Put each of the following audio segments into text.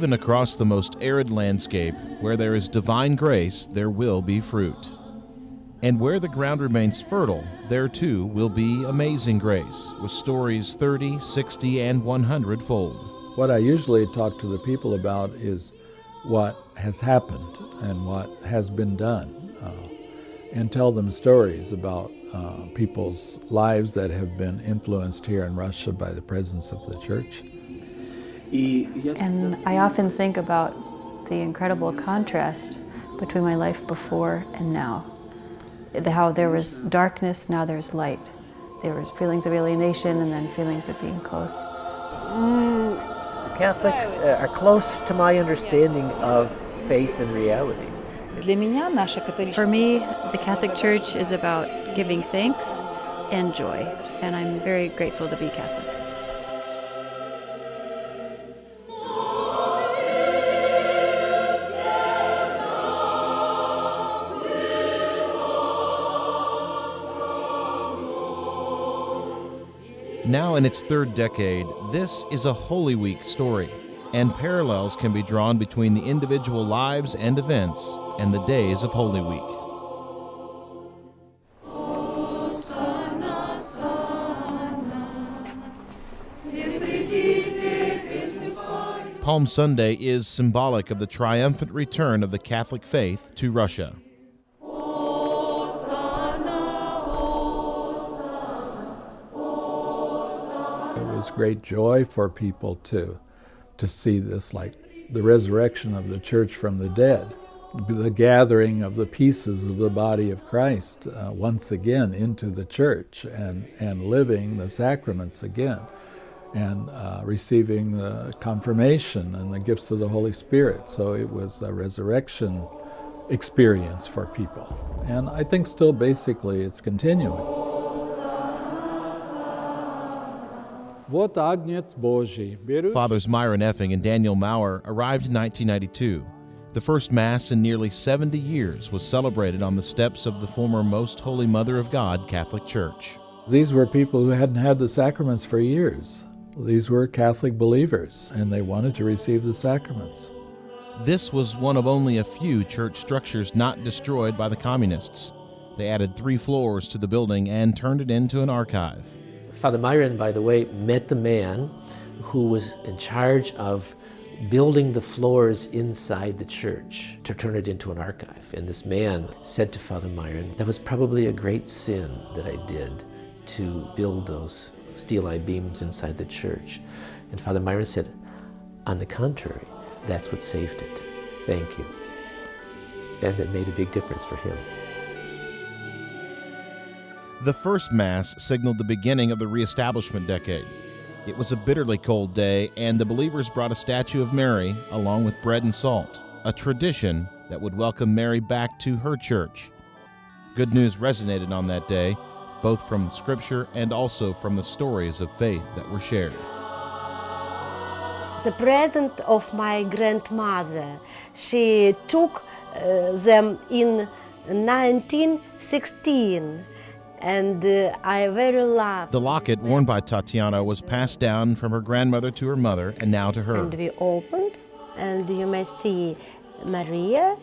Even across the most arid landscape, where there is divine grace, there will be fruit. And where the ground remains fertile, there too will be amazing grace, with stories 30, 60, and 100-fold. What I usually talk to the people about is what has happened and what has been done, and tell them stories about people's lives that have been influenced here in Russia by the presence of the church. And I often think about the incredible contrast between my life before and now. How there was darkness, now there's light. There was feelings of alienation and then feelings of being close. Catholics are close to my understanding of faith and reality. For me, the Catholic Church is about giving thanks and joy, and I'm very grateful to be Catholic. Now in its third decade, this is a Holy Week story, and parallels can be drawn between the individual lives and events and the days of Holy Week. Palm Sunday is symbolic of the triumphant return of the Catholic faith to Russia. It was great joy for people to see this, like the resurrection of the church from the dead, the gathering of the pieces of the body of Christ once again into the church and living the sacraments again, and receiving the confirmation and the gifts of the Holy Spirit. So it was a resurrection experience for people. And I think still basically it's continuing. Fathers Myron Effing and Daniel Maurer arrived in 1992. The first Mass in nearly 70 years was celebrated on the steps of the former Most Holy Mother of God Catholic Church. These were people who hadn't had the sacraments for years. These were Catholic believers, and they wanted to receive the sacraments. This was one of only a few church structures not destroyed by the communists. They added 3 floors to the building and turned it into an archive. Father Myron, by the way, met the man who was in charge of building the floors inside the church to turn it into an archive. And this man said to Father Myron, that was probably a great sin that I did to build those steel I-beams inside the church. And Father Myron said, on the contrary, that's what saved it. Thank you. And it made a big difference for him. The first Mass signaled the beginning of the reestablishment decade. It was a bitterly cold day, and the believers brought a statue of Mary along with bread and salt, a tradition that would welcome Mary back to her church. Good news resonated on that day, both from Scripture and also from the stories of faith that were shared. The present of my grandmother, she took them in 1916. And I very love. The locket worn by Tatiana was passed down from her grandmother to her mother and now to her. And we opened, and you may see Maria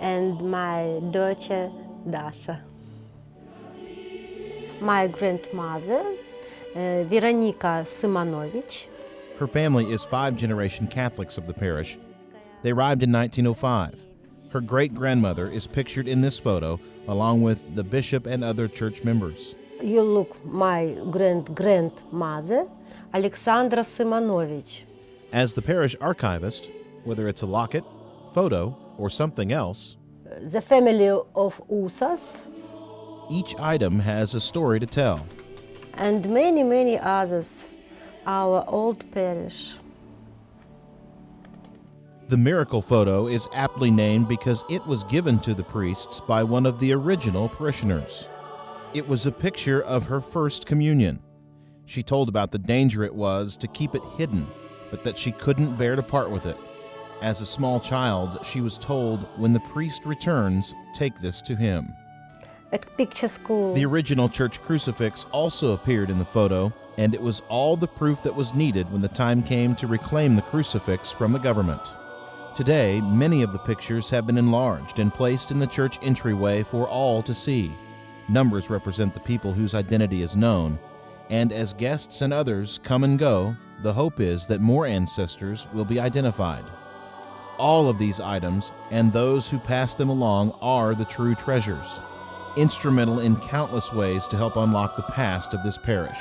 and my daughter Dasha. My grandmother, Veronika Simonovich. Her family is 5-generation Catholics of the parish. They arrived in 1905. Her great-grandmother is pictured in this photo, along with the bishop and other church members. You look, my grandmother, Alexandra Simonovich. As the parish archivist, whether it's a locket, photo, or something else, the family of Usas, each item has a story to tell. And many, many others, our old parish. The miracle photo is aptly named because it was given to the priests by one of the original parishioners. It was a picture of her first communion. She told about the danger it was to keep it hidden, but that she couldn't bear to part with it. As a small child, she was told, when the priest returns, take this to him. At picture school. The original church crucifix also appeared in the photo, and it was all the proof that was needed when the time came to reclaim the crucifix from the government. Today, many of the pictures have been enlarged and placed in the church entryway for all to see. Numbers represent the people whose identity is known, and as guests and others come and go, the hope is that more ancestors will be identified. All of these items and those who pass them along are the true treasures, instrumental in countless ways to help unlock the past of this parish,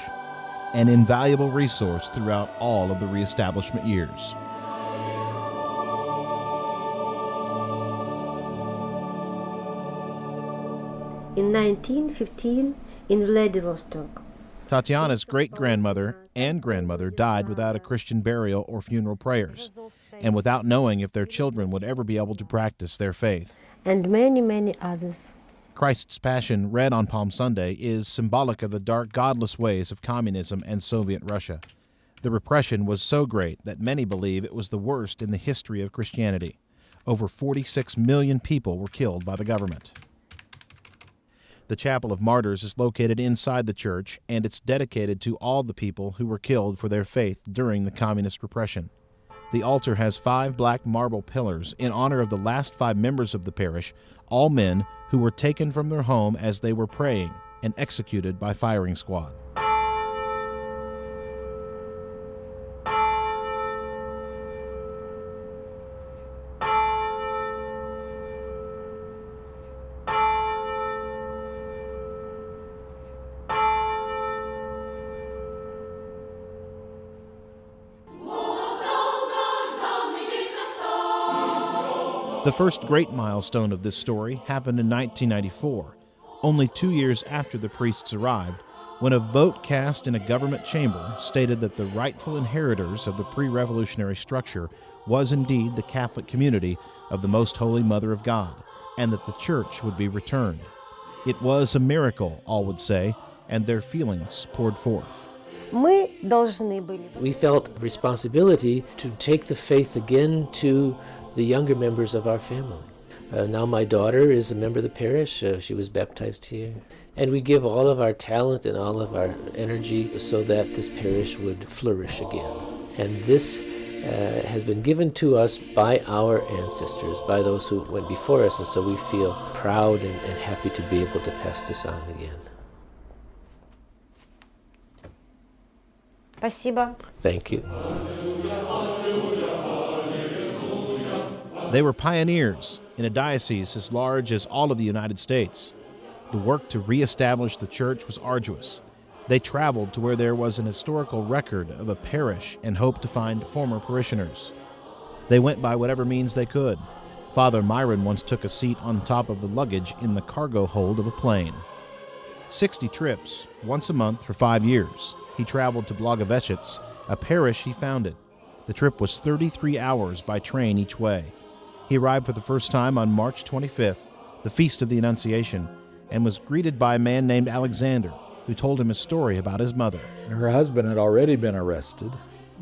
an invaluable resource throughout all of the reestablishment years. In 1915, in Vladivostok. Tatiana's great-grandmother and grandmother died without a Christian burial or funeral prayers, and without knowing if their children would ever be able to practice their faith. And many, many others. Christ's Passion, read on Palm Sunday, is symbolic of the dark, godless ways of communism and Soviet Russia. The repression was so great that many believe it was the worst in the history of Christianity. Over 46 million people were killed by the government. The Chapel of Martyrs is located inside the church, and it's dedicated to all the people who were killed for their faith during the communist repression. The altar has 5 black marble pillars in honor of the last 5 members of the parish, all men who were taken from their home as they were praying and executed by firing squad. The first great milestone of this story happened in 1994, only 2 years after the priests arrived, when a vote cast in a government chamber stated that the rightful inheritors of the pre-revolutionary structure was indeed the Catholic community of the Most Holy Mother of God, and that the church would be returned. It was a miracle, all would say, and their feelings poured forth. We felt responsibility to take the faith again to the younger members of our family. Now my daughter is a member of the parish. She was baptized here. And we give all of our talent and all of our energy so that this parish would flourish again. And this has been given to us by our ancestors, by those who went before us, and so we feel proud and happy to be able to pass this on again. Спасибо. Thank you. They were pioneers in a diocese as large as all of the United States. The work to reestablish the church was arduous. They traveled to where there was an historical record of a parish and hoped to find former parishioners. They went by whatever means they could. Father Myron once took a seat on top of the luggage in the cargo hold of a plane. 60 trips, once a month for 5 years. He traveled to Blagoveshets, a parish he founded. The trip was 33 hours by train each way. He arrived for the first time on March 25th, the Feast of the Annunciation, and was greeted by a man named Alexander, who told him a story about his mother. Her husband had already been arrested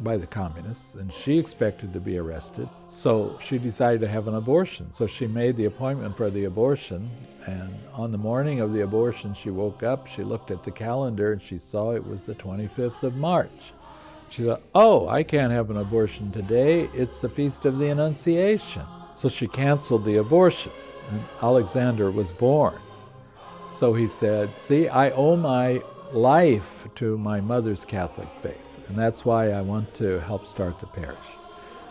by the communists, and she expected to be arrested, so she decided to have an abortion. So she made the appointment for the abortion, and on the morning of the abortion, she woke up, she looked at the calendar, and she saw it was the 25th of March. She thought, oh, I can't have an abortion today, it's the Feast of the Annunciation. So she canceled the abortion, and Alexander was born. So he said, see, I owe my life to my mother's Catholic faith, and that's why I want to help start the parish.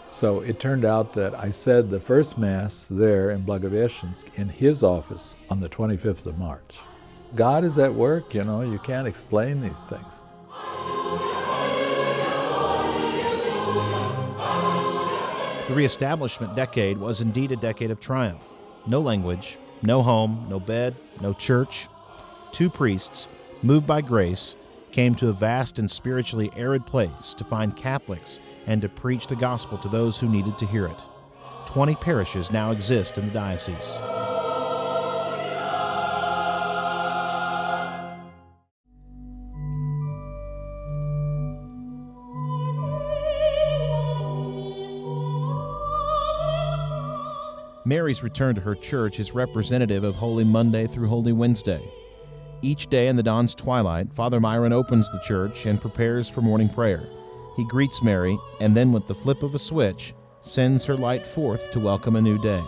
So it turned out that I said the first Mass there in Blagoveshchensk in his office on the 25th of March. God is at work, you know, you can't explain these things. The reestablishment decade was indeed a decade of triumph. No language, no home, no bed, no church. 2 priests, moved by grace, came to a vast and spiritually arid place to find Catholics and to preach the gospel to those who needed to hear it. 20 parishes now exist in the diocese. Mary's return to her church is representative of Holy Monday through Holy Wednesday. Each day in the dawn's twilight, Father Myron opens the church and prepares for morning prayer. He greets Mary, and then with the flip of a switch, sends her light forth to welcome a new day.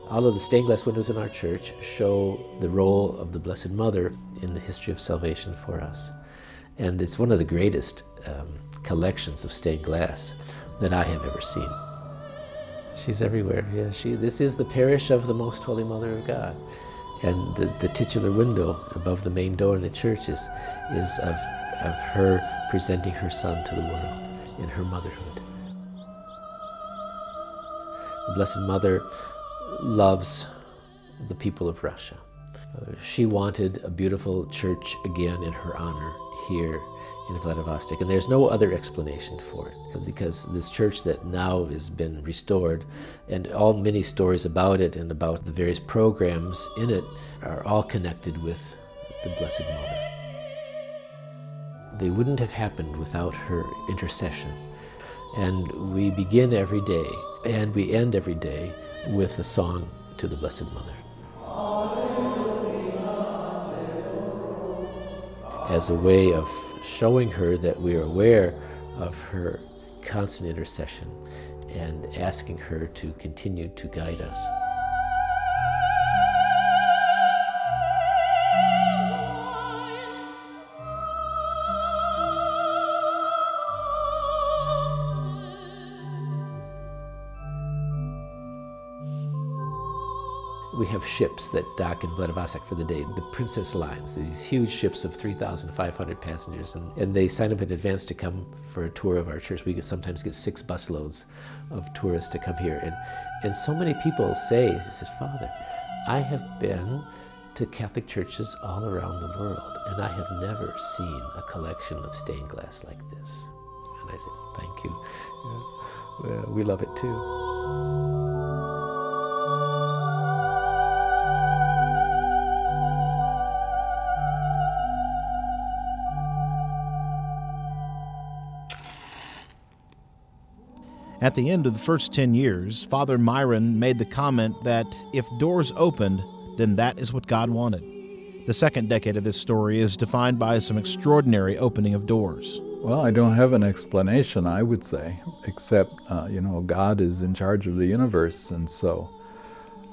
All of the stained glass windows in our church show the role of the Blessed Mother in the history of salvation for us. And it's one of the greatest collections of stained glass that I have ever seen. She's everywhere. Yeah, this is the parish of the Most Holy Mother of God. And the titular window above the main door in the church is of her presenting her son to the world in her motherhood. The Blessed Mother loves the people of Russia. She wanted a beautiful church again in her honor here in Vladivostok, and there's no other explanation for it, because this church that now has been restored, and many stories about it and about the various programs in it are all connected with the Blessed Mother. They wouldn't have happened without her intercession. And we begin every day and we end every day with a song to the Blessed Mother, as a way of showing her that we are aware of her constant intercession and asking her to continue to guide us. We have ships that dock in Vladivostok for the day, the Princess Lines, these huge ships of 3,500 passengers, and they sign up in advance to come for a tour of our church. We sometimes get 6 busloads of tourists to come here. And so many people say, Father, I have been to Catholic churches all around the world, and I have never seen a collection of stained glass like this. And I say, thank you. Yeah, we love it too. At the end of the first 10 years, Father Myron made the comment that if doors opened, then that is what God wanted. The second decade of this story is defined by some extraordinary opening of doors. Well, I don't have an explanation, I would say, except, God is in charge of the universe, and so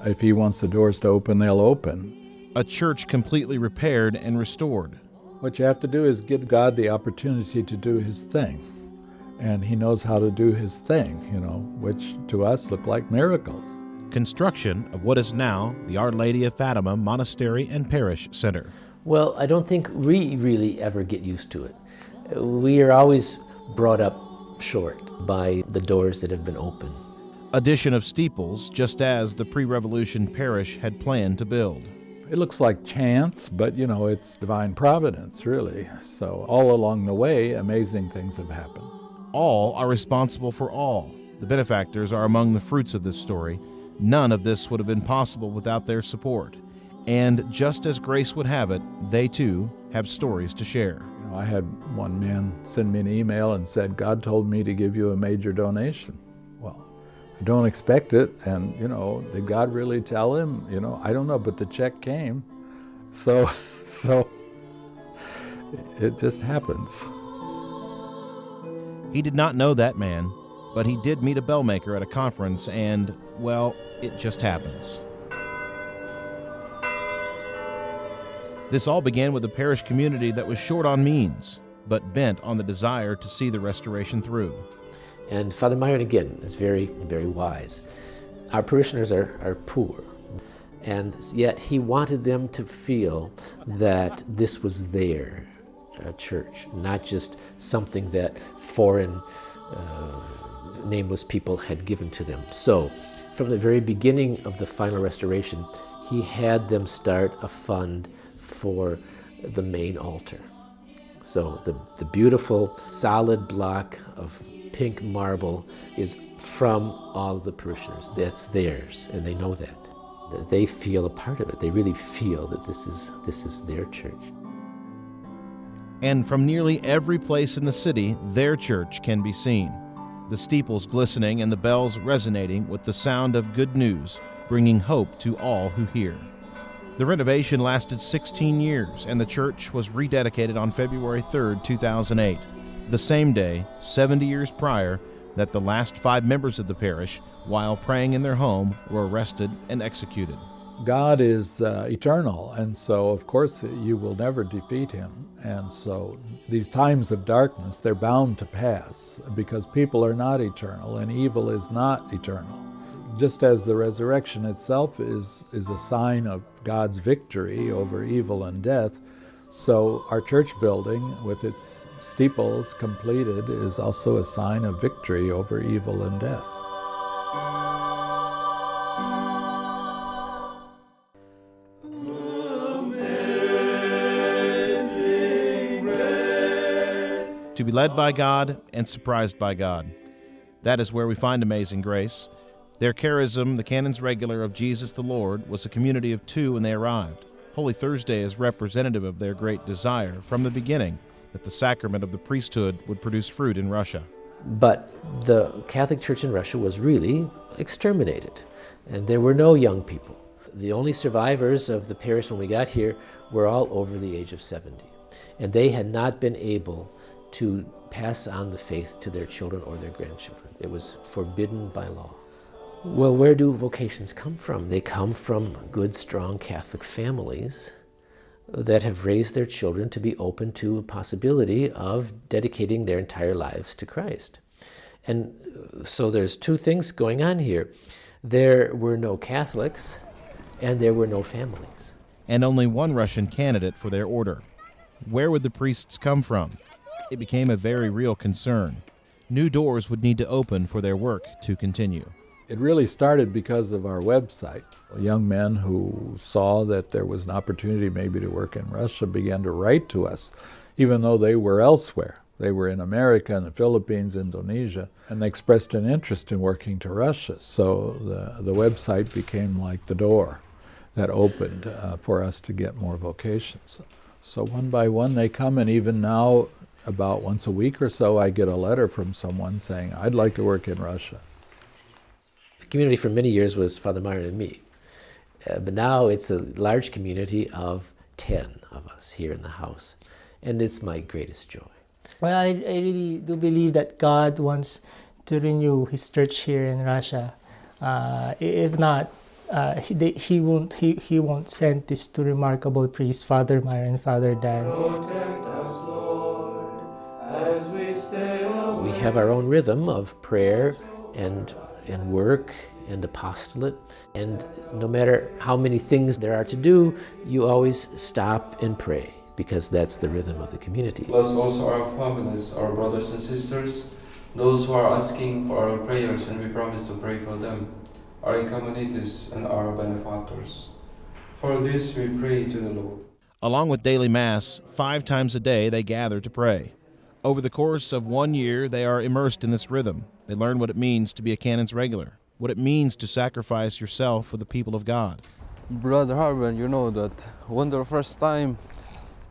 if He wants the doors to open, they'll open. A church completely repaired and restored. What you have to do is give God the opportunity to do His thing. And He knows how to do His thing, which to us look like miracles. Construction of what is now the Our Lady of Fatima Monastery and Parish Center. Well, I don't think we really ever get used to it. We are always brought up short by the doors that have been opened. Addition of steeples, just as the pre-revolution parish had planned to build. It looks like chance, but it's divine providence, really. So all along the way, amazing things have happened. All are responsible for all. The benefactors are among the fruits of this story. None of this would have been possible without their support. And just as grace would have it, they too have stories to share. I had one man send me an email and said, God told me to give you a major donation. Well, I don't expect it, and did God really tell him? I don't know, but the check came. So it just happens. He did not know that man, but he did meet a bellmaker at a conference, and, well, it just happens. This all began with a parish community that was short on means, but bent on the desire to see the restoration through. And Father Myron, again, is very, very wise. Our parishioners are poor, and yet he wanted them to feel that this was their church, not just something that foreign nameless people had given to them. So from the very beginning of the final restoration, he had them start a fund for the main altar. So the beautiful solid block of pink marble is from all of the parishioners. That's theirs, and they know that they feel a part of it. They really feel that this is their church. And from nearly every place in the city, their church can be seen. The steeples glistening and the bells resonating with the sound of good news, bringing hope to all who hear. The renovation lasted 16 years, and the church was rededicated on February 3, 2008. The same day, 70 years prior, that the last 5 members of the parish, while praying in their home, were arrested and executed. God is eternal, and so of course you will never defeat him. And so these times of darkness, they're bound to pass because people are not eternal and evil is not eternal. Just as the resurrection itself is a sign of God's victory over evil and death, so our church building with its steeples completed is also a sign of victory over evil and death. To be led by God and surprised by God. That is where we find Amazing Grace. Their charism, the Canons Regular of Jesus the Lord, was a community of 2 when they arrived. Holy Thursday is representative of their great desire from the beginning that the sacrament of the priesthood would produce fruit in Russia. But the Catholic Church in Russia was really exterminated, and there were no young people. The only survivors of the parish when we got here were all over the age of 70, and they had not been able to pass on the faith to their children or their grandchildren. It was forbidden by law. Well, where do vocations come from? They come from good, strong Catholic families that have raised their children to be open to a possibility of dedicating their entire lives to Christ. And so there's 2 things going on here. There were no Catholics, and there were no families. And only 1 Russian candidate for their order. Where would the priests come from? It became a very real concern. New doors would need to open for their work to continue. It really started because of our website. Young men who saw that there was an opportunity maybe to work in Russia began to write to us, even though they were elsewhere. They were in America and the Philippines, Indonesia, and they expressed an interest in working to Russia. So the website became like the door that opened for us to get more vocations. So one by one they come, and even now, about once a week or so, I get a letter from someone saying, I'd like to work in Russia. The community for many years was Father Myron and me, but now it's a large community of 10 of us here in the house, and it's my greatest joy. Well, I really do believe that God wants to renew His church here in Russia. If not, He won't send these 2 remarkable priests, Father Myron and Father Dan. Protect us, Lord, as we stay away. We have our own rhythm of prayer and work and apostolate, and no matter how many things there are to do, you always stop and pray, because that's the rhythm of the community. Bless also our families, our brothers and sisters, those who are asking for our prayers, and we promise to pray for them, our communities and our benefactors. For this we pray to the Lord. Along with daily Mass, 5 times a day they gather to pray. Over the course of 1 year, they are immersed in this rhythm. They learn what it means to be a Canons Regular, what it means to sacrifice yourself for the people of God. Brother Harvin, you know that when the first time...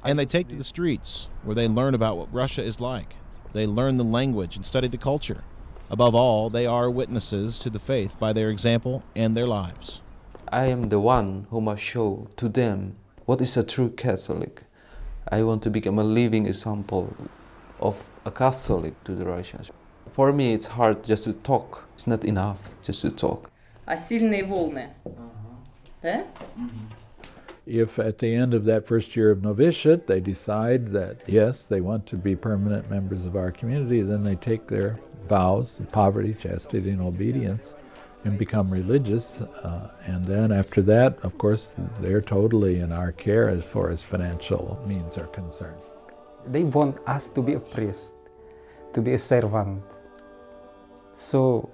And they take to the streets, where they learn about what Russia is like. They learn the language and study the culture. Above all, they are witnesses to the faith by their example and their lives. I am the one who must show to them what is a true Catholic. I want to become a living example of a Catholic to the Russians. For me, it's hard just to talk. It's not enough just to talk. А сильные волны. Да? If at the end of that first year of novitiate they decide that, yes, they want to be permanent members of our community, then they take their vows of poverty, chastity, and obedience and become religious. And then after that, of course, they're totally in our care as far as financial means are concerned. They want us to be a priest, to be a servant. So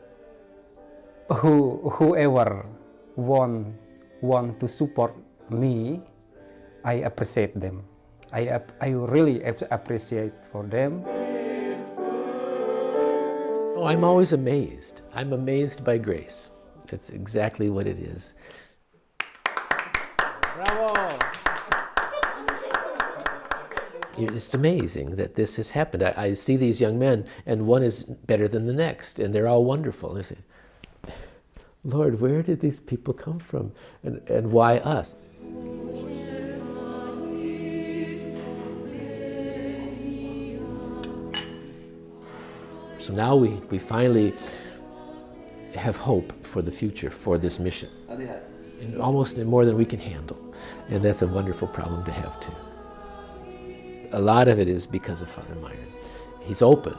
whoever want to support me, I appreciate them. I really appreciate for them. Oh, I'm always amazed. I'm amazed by grace. That's exactly what it is. Bravo! It's amazing that this has happened. I see these young men, and one is better than the next, and they're all wonderful. And I say, Lord, where did these people come from? And why us? So now we finally have hope for the future for this mission. Almost more than we can handle. And that's a wonderful problem to have too. A lot of it is because of Father Myron. He's open,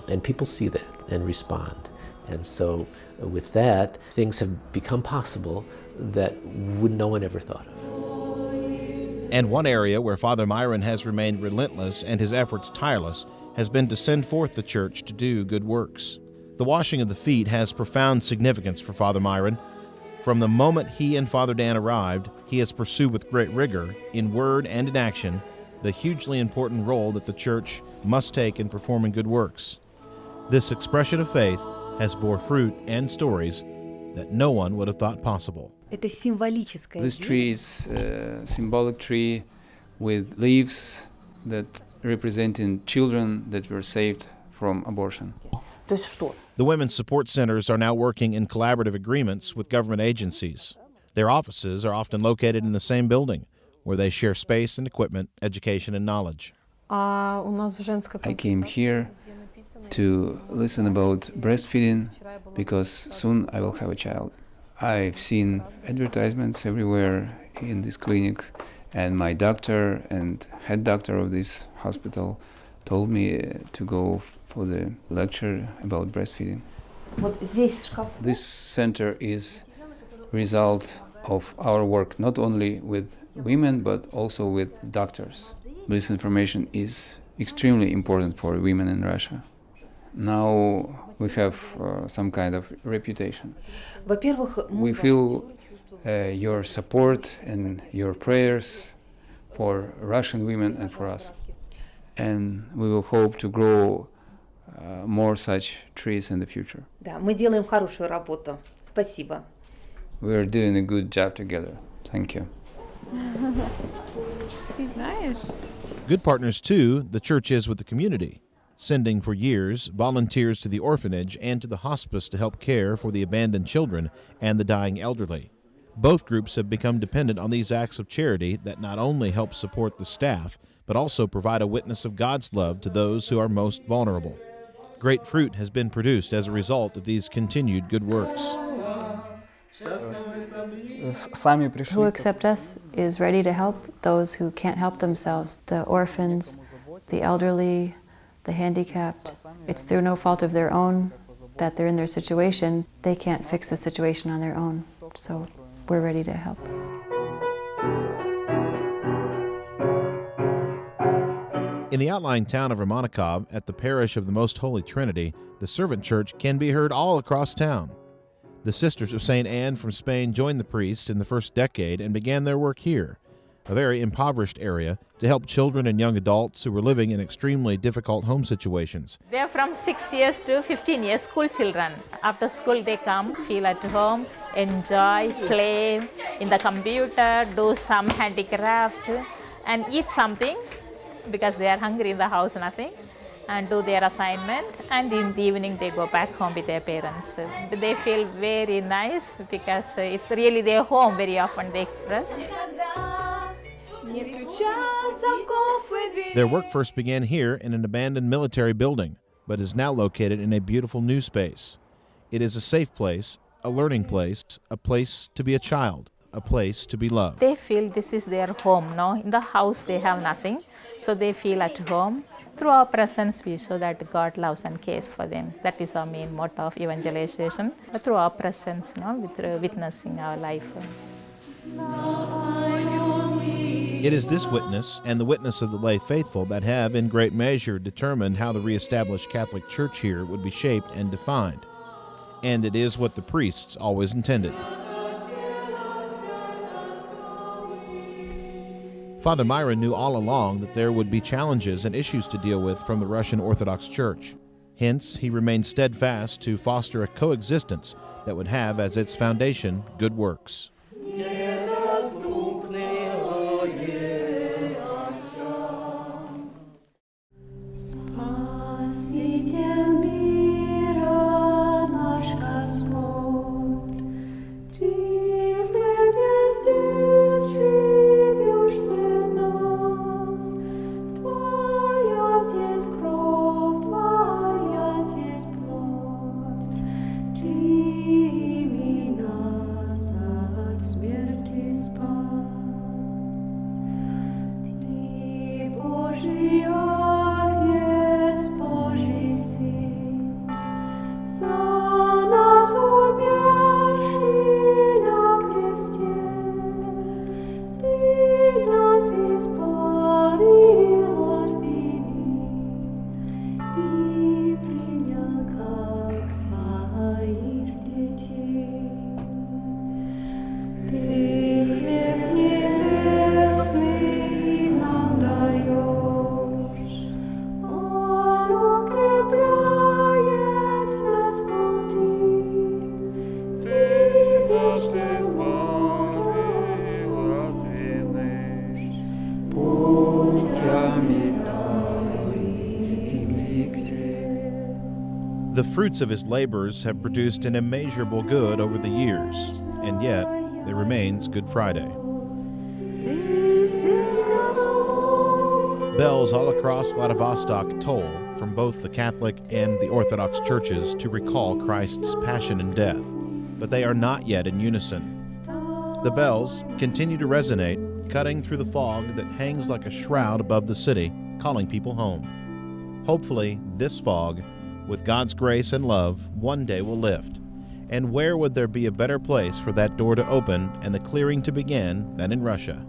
and people see that and respond. And so with that, things have become possible that no one ever thought of. And one area where Father Myron has remained relentless and his efforts tireless has been to send forth the church to do good works. The washing of the feet has profound significance for Father Myron. From the moment he and Father Dan arrived, he has pursued with great rigor, in word and in action, the hugely important role that the church must take in performing good works. This expression of faith has bore fruit and stories that no one would have thought possible. This tree is a symbolic tree with leaves that representing children that were saved from abortion. The women's support centers are now working in collaborative agreements with government agencies. Their offices are often located in the same building, where they share space and equipment, education and knowledge. I came here to listen about breastfeeding because soon I will have a child. I've seen advertisements everywhere in this clinic, and my doctor and head doctor of this hospital told me to go for the lecture about breastfeeding. This center is result of our work, not only with women but also with doctors. This information is extremely important for women in Russia. Now we have some kind of reputation. We feel your support and your prayers for Russian women and for us. And we will hope to grow more such trees in the future. We are doing a good job together. Thank you. He's nice. Good partners, too, the church is with the community, sending for years volunteers to the orphanage and to the hospice to help care for the abandoned children and the dying elderly. Both groups have become dependent on these acts of charity that not only help support the staff, but also provide a witness of God's love to those who are most vulnerable. Great fruit has been produced as a result of these continued good works. Who accept us is ready to help those who can't help themselves, the orphans, the elderly, the handicapped. It's through no fault of their own that they're in their situation. They can't fix the situation on their own, so we're ready to help. In the outlying town of Romanikov, at the parish of the Most Holy Trinity, the servant church can be heard all across town. The Sisters of St. Anne from Spain joined the priests in the first decade and began their work here, a very impoverished area, to help children and young adults who were living in extremely difficult home situations. They're from 6 years to 15 years, school children. After school they come, feel at home, enjoy, play in the computer, do some handicraft and eat something because they are hungry in the house, nothing, and do their assignment, and in the evening they go back home with their parents. They feel very nice because it's really their home. Very often they express. Their work first began here in an abandoned military building, but is now located in a beautiful new space. It is a safe place, a learning place, a place to be a child, a place to be loved. They feel this is their home, no? In the house they have nothing, so they feel at home. Through our presence, we show that God loves and cares for them. That is our main motto of evangelization. But through our presence, with witnessing our life. It is this witness and the witness of the lay faithful that have, in great measure, determined how the reestablished Catholic Church here would be shaped and defined. And it is what the priests always intended. Father Myron knew all along that there would be challenges and issues to deal with from the Russian Orthodox Church. Hence, he remained steadfast to foster a coexistence that would have as its foundation good works. The fruits of his labors have produced an immeasurable good over the years, and yet there remains Good Friday. Bells all across Vladivostok toll from both the Catholic and the Orthodox churches to recall Christ's passion and death, but they are not yet in unison. The bells continue to resonate, cutting through the fog that hangs like a shroud above the city, calling people home. Hopefully, this fog, with God's grace and love, one day will lift. And where would there be a better place for that door to open and the clearing to begin than in Russia?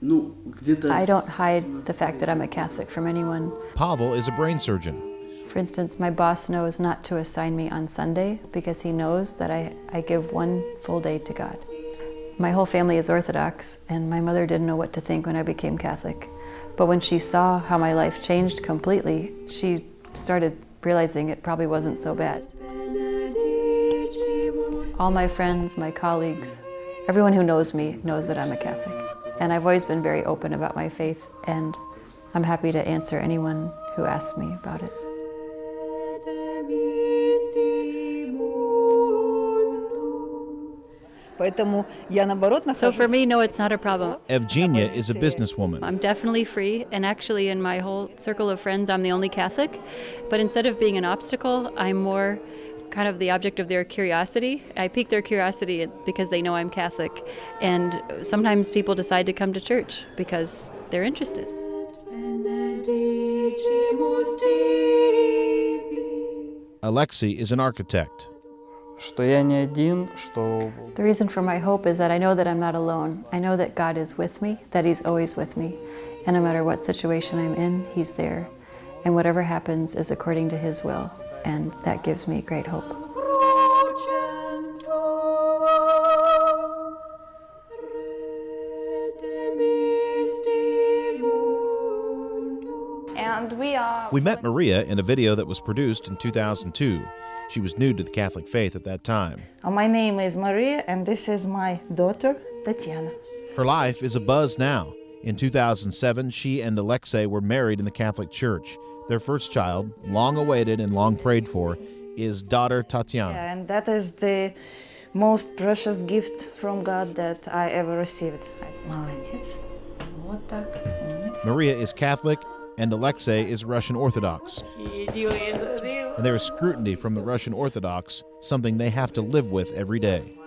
I don't hide the fact that I'm a Catholic from anyone. Pavel is a brain surgeon. For instance, my boss knows not to assign me on Sunday because he knows that I give one full day to God. My whole family is Orthodox, and my mother didn't know what to think when I became Catholic. But when she saw how my life changed completely, she started realizing it probably wasn't so bad. All my friends, my colleagues, everyone who knows me knows that I'm a Catholic. And I've always been very open about my faith, and I'm happy to answer anyone who asks me about it. So for me, no, it's not a problem. Evgenia is a businesswoman. I'm definitely free, and actually in my whole circle of friends, I'm the only Catholic. But instead of being an obstacle, I'm more kind of the object of their curiosity. I pique their curiosity because they know I'm Catholic. And sometimes people decide to come to church because they're interested. Alexei is an architect. The reason for my hope is that I know that I'm not alone. I know that God is with me, that He's always with me. And no matter what situation I'm in, He's there. And whatever happens is according to His will. And that gives me great hope. And we met Maria in a video that was produced in 2002. She was new to the Catholic faith at that time. My name is Maria, and this is my daughter, Tatiana. Her life is abuzz now. In 2007, she and Alexei were married in the Catholic Church. Their first child, long awaited and long prayed for, is daughter Tatiana. Yeah, and that is the most precious gift from God that I ever received. Maria is Catholic and Alexei is Russian Orthodox. And there is scrutiny from the Russian Orthodox, something they have to live with every day.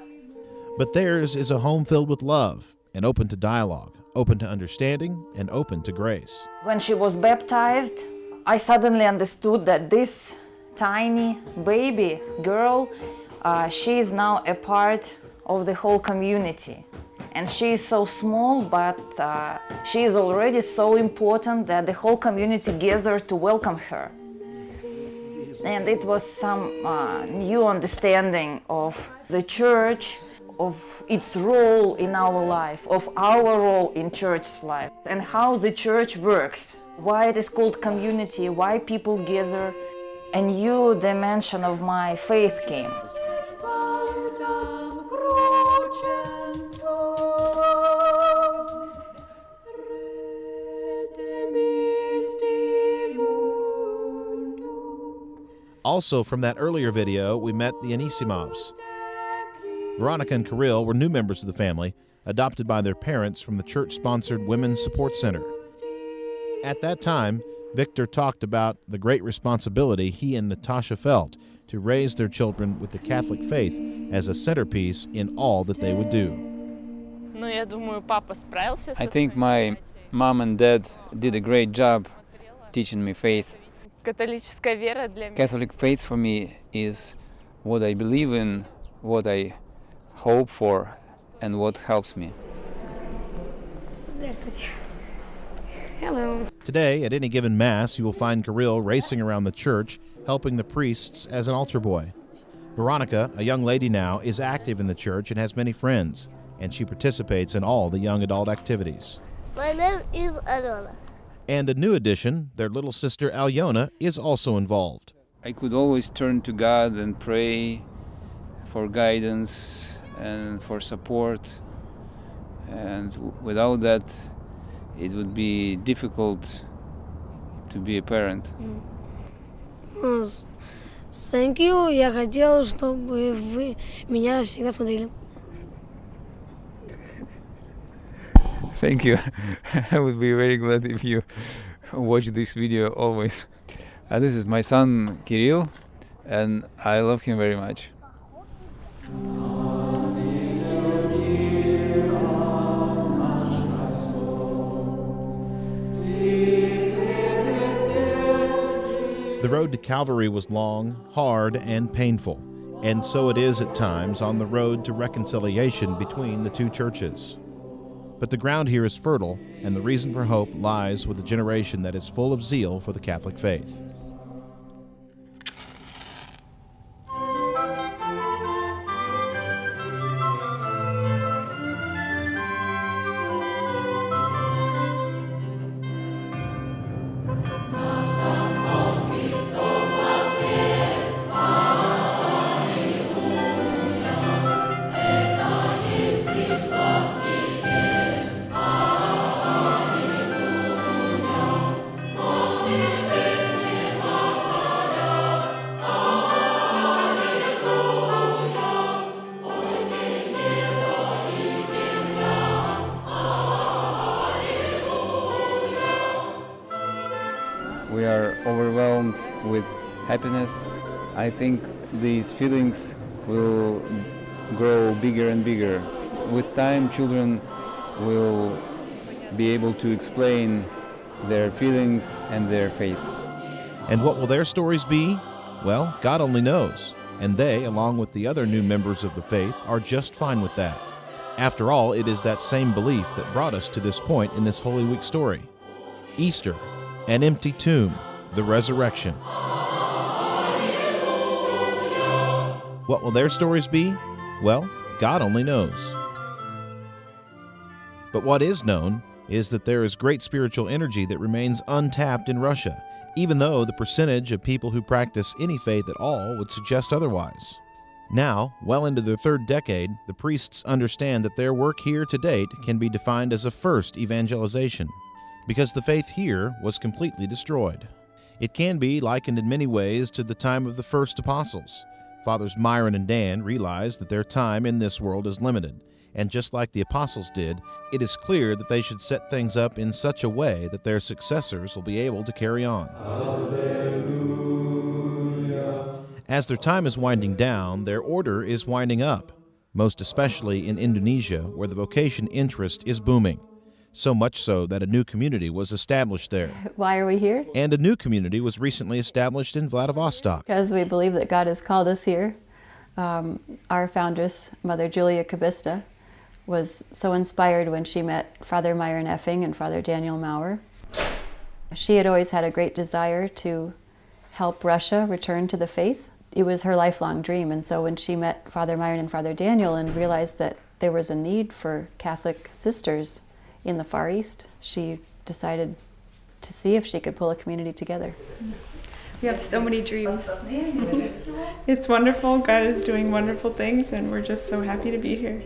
But theirs is a home filled with love and open to dialogue, open to understanding, and open to grace. When she was baptized, I suddenly understood that this tiny baby girl, she is now a part of the whole community. And she is so small, but she is already so important that the whole community gathered to welcome her. And it was some new understanding of the church, of its role in our life, of our role in church's life, and how the church works, why it is called community, why people gather. A new dimension of my faith came. Also from that earlier video, we met the Anisimovs. Veronica and Kirill were new members of the family, adopted by their parents from the church-sponsored Women's Support Center. At that time, Victor talked about the great responsibility he and Natasha felt to raise their children with the Catholic faith as a centerpiece in all that they would do. I think my Mom and Dad did a great job teaching me faith. Catholic faith for me is what I believe in, what I hope for, and what helps me. Hello. Today, at any given Mass, you will find Kirill racing around the church, helping the priests as an altar boy. Veronica, a young lady now, is active in the church and has many friends, and she participates in all the young adult activities. My name is Arola. And a new addition, their little sister Alyona, is also involved. I could always turn to God and pray for guidance and for support, and without that, it would be difficult to be a parent. Thank you. Я хотел, чтобы вы меня всегда смотрели. Thank you. I would be very glad if you watch this video always. This is my son Kirill, and I love him very much. The road to Calvary was long, hard, and painful, and so it is at times on the road to reconciliation between the two churches. But the ground here is fertile, and the reason for hope lies with a generation that is full of zeal for the Catholic faith. We are overwhelmed with happiness. I think these feelings will grow bigger and bigger. With time, children will be able to explain their feelings and their faith. And what will their stories be? Well, God only knows. And they, along with the other new members of the faith, are just fine with that. After all, it is that same belief that brought us to this point in this Holy Week story. Easter, an empty tomb, the resurrection. What will their stories be? Well, God only knows. But what is known is that there is great spiritual energy that remains untapped in Russia, even though the percentage of people who practice any faith at all would suggest otherwise. Now, well into their third decade, the priests understand that their work here to date can be defined as a first evangelization, because the faith here was completely destroyed. It can be likened in many ways to the time of the first apostles. Fathers Myron and Dan realized that their time in this world is limited, and just like the apostles did, it is clear that they should set things up in such a way that their successors will be able to carry on. Alleluia. As their time is winding down, their order is winding up, most especially in Indonesia, where the vocation interest is booming. So much so that a new community was established there. Why are we here? And a new community was recently established in Vladivostok. Because we believe that God has called us here. Our foundress, Mother Julia Kabista, was so inspired when she met Father Myron Effing and Father Daniel Maurer. She had always had a great desire to help Russia return to the faith. It was her lifelong dream, and so when she met Father Myron and Father Daniel and realized that there was a need for Catholic sisters in the Far East, she decided to see if she could pull a community together. We have so many dreams. It's wonderful. God is doing wonderful things, and we're just so happy to be here.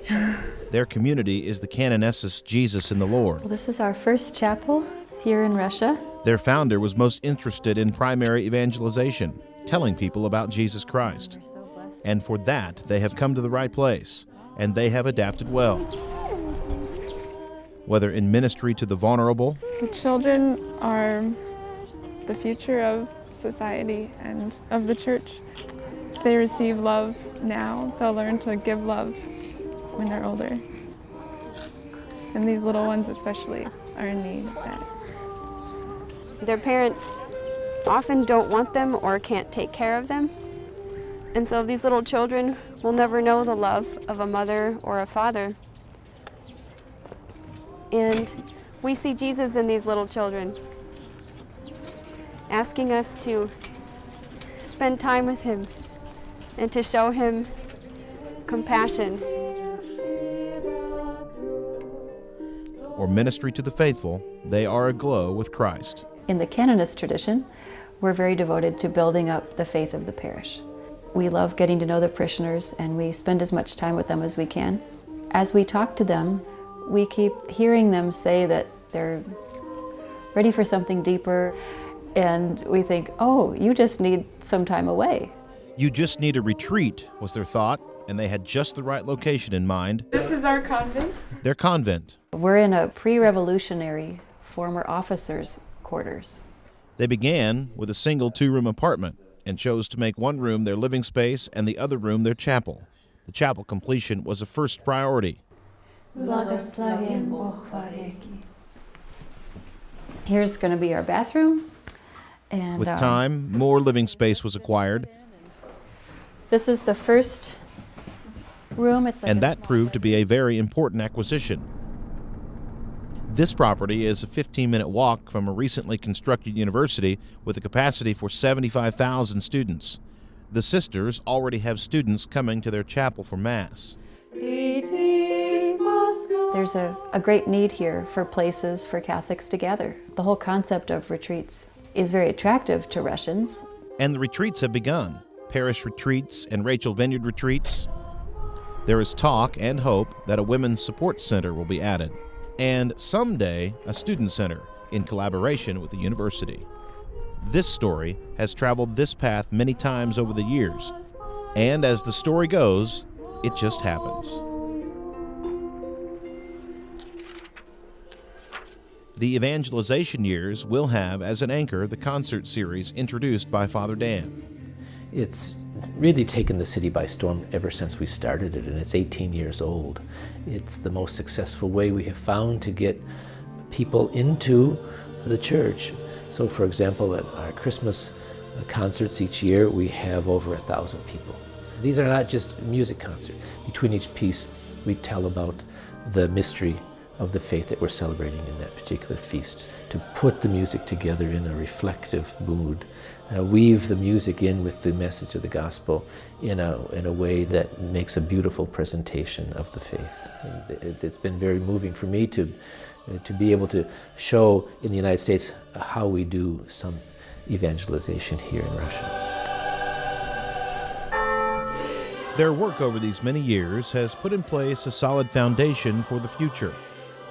Their community is the Canonessus Jesus in the Lord. Well, this is our first chapel here in Russia. Their founder was most interested in primary evangelization, telling people about Jesus Christ. And for that, they have come to the right place, and they have adapted well. Whether in ministry to the vulnerable. The children are the future of society and of the church. If they receive love now, they'll learn to give love when they're older. And these little ones especially are in need of that. Their parents often don't want them or can't take care of them. And so these little children will never know the love of a mother or a father. And we see Jesus in these little children, asking us to spend time with him and to show him compassion. Or ministry to the faithful, they are aglow with Christ. In the canonist tradition, we're very devoted to building up the faith of the parish. We love getting to know the parishioners, and we spend as much time with them as we can. As we talk to them, we keep hearing them say that they're ready for something deeper, and we think, oh, you just need some time away. You just need a retreat, was their thought, and they had just the right location in mind. This is our convent. Their convent. We're in a pre-revolutionary former officers' quarters. They began with a single 2-room apartment and chose to make one room their living space and the other room their chapel. The chapel completion was a first priority. Here's going to be our bathroom. And with time, more living space was acquired. This is the first room. It's like and that proved to be a very important acquisition. This property is a 15-minute walk from a recently constructed university with a capacity for 75,000 students. The sisters already have students coming to their chapel for Mass. There's a great need here for places for Catholics to gather. The whole concept of retreats is very attractive to Russians. And the retreats have begun. Parish retreats and Rachel Vineyard retreats. There is talk and hope that a women's support center will be added, and someday a student center in collaboration with the university. This story has traveled this path many times over the years, and as the story goes, it just happens. The evangelization years will have as an anchor the concert series introduced by Father Dan. It's really taken the city by storm ever since we started it, and it's 18 years old. It's the most successful way we have found to get people into the church. So, for example, at our Christmas concerts each year, we have over 1,000 people. These are not just music concerts. Between each piece, we tell about the mystery of the faith that we're celebrating in that particular feast. To put the music together in a reflective mood, weave the music in with the message of the gospel in a way that makes a beautiful presentation of the faith. It's been very moving for me to be able to show in the United States how we do some evangelization here in Russia. Their work over these many years has put in place a solid foundation for the future.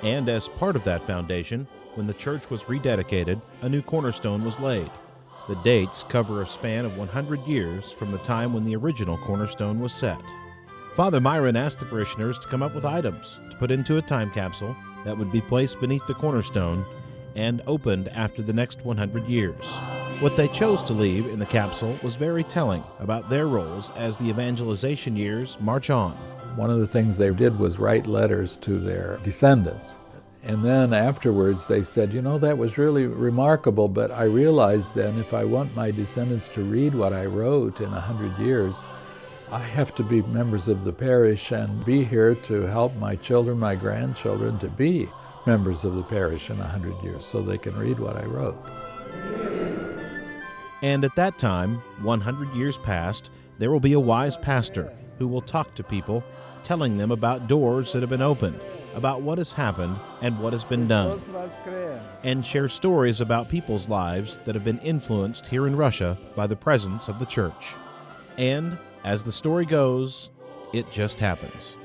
And as part of that foundation, when the church was rededicated, a new cornerstone was laid. The dates cover a span of 100 years from the time when the original cornerstone was set. Father Myron asked the parishioners to come up with items to put into a time capsule that would be placed beneath the cornerstone and opened after the next 100 years. What they chose to leave in the capsule was very telling about their roles as the evangelization years march on. One of the things they did was write letters to their descendants. And then afterwards they said, you know, that was really remarkable, but I realized then if I want my descendants to read what I wrote in 100 years, I have to be members of the parish and be here to help my children, my grandchildren, to be members of the parish in 100 years so they can read what I wrote. And at that time, 100 years past, there will be a wise pastor who will talk to people, telling them about doors that have been opened, about what has happened and what has been done, and share stories about people's lives that have been influenced here in Russia by the presence of the church. And, as the story goes, it just happens.